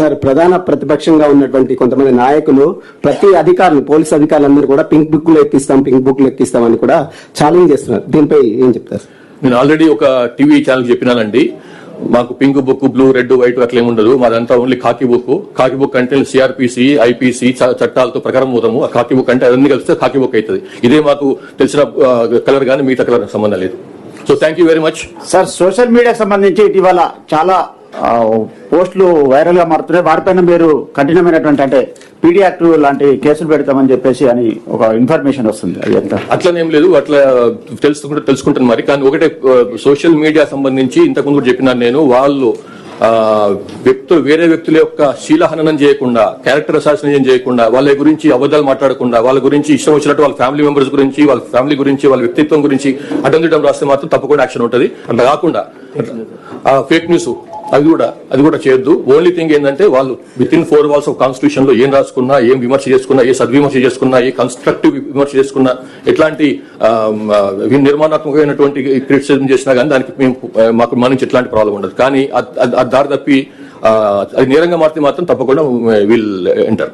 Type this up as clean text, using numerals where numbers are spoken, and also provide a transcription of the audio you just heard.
Sir, ప్రధాన ప్రతిపక్షంగా ఉన్నటువంటి కొంతమంది నాయకులు ప్రతి అధికారులు, పోలీస్ అధికారులందరూ కూడా పింక్ బుక్ లో ఎక్కిస్తాం అని కూడా ఛాలెంజ్ చేస్తున్నారు. దీనిపై ఏం చెప్తారు? నేను ఆల్రెడీ ఒక టీవీ ఛానల్ చెప్పినానండి, మాకు pink book, blue, red, white అట్లా ఏముండదు. మాదంతా ఓన్లీ కాకి బుక్ అంటే సిఆర్పిసి, ఐపీసీ చట్టాలతో ప్రకారం పోతాము. ఆ కాకి బుక్ అంటే అన్ని కలిస్తే కాకి బుక్ అవుతుంది. ఇదే మాకు తెలిసిన కలర్ కానీ మిగతా కలర్ సంబంధం లేదు. So thank you very much. Sir, social మీడియాకి సంబంధించి ఇటీవల చాలా పోస్టులు వైరల్ గా మారుతున్నాయి. వారిపైన మీరు కఠినమైనటువంటి అంటే పీడీ యాక్ట్ లాంటి కేసులు పెడతామని చెప్పేసి అని ఒక ఇన్ఫర్మేషన్ వస్తుంది. అది ఎంత అట్లనేం లేదు, అట్లా తెలుసుకుంటాను మరి. కానీ ఒకటే, సోషల్ మీడియా సంబంధించి ఇంతకుముందు కూడా చెప్పినాను నేను, వాళ్ళు వేరే వ్యక్తుల యొక్క శీలహననం చేయకుండా, క్యారెక్టర్ అసాసినేషన్ చేయకుండా, వాళ్ళ గురించి అబద్ధాలు మాట్లాడకుండా, వాళ్ళ గురించి ఇష్టం వచ్చినట్టు వాళ్ళ ఫ్యామిలీ మెంబర్స్ గురించి, వాళ్ళ ఫ్యామిలీ గురించి, వాళ్ళ వ్యక్తిత్వం గురించి అడ్డం రాస్తే మాత్రం తప్పకుండా యాక్షన్ ఉంటుంది. అట్లా కాకుండా ఫేక్ న్యూస్ అది కూడా చేయొద్దు. ఓన్లీ థింగ్ ఏంటంటే, వాళ్ళు with in 4 walls of constitution లో ఏం రాసుకున్నా, ఏం విమర్శ చేసుకున్నా, ఏ సద్విమర్శ చేసుకున్నా, ఏ కన్స్ట్రక్టివ్ విమర్శ చేసుకున్నా, ఎట్లాంటి నిర్మాణాత్మకమైనటువంటి క్రిటిసిజం చేసినా కానీ దానికి మాకు మన నుంచి ఎట్లాంటి ప్రాబ్లం ఉండదు. కానీ దారి తప్పి అది నేరంగా మారితే మాత్రం తప్పకుండా విల్ ఎంటర్.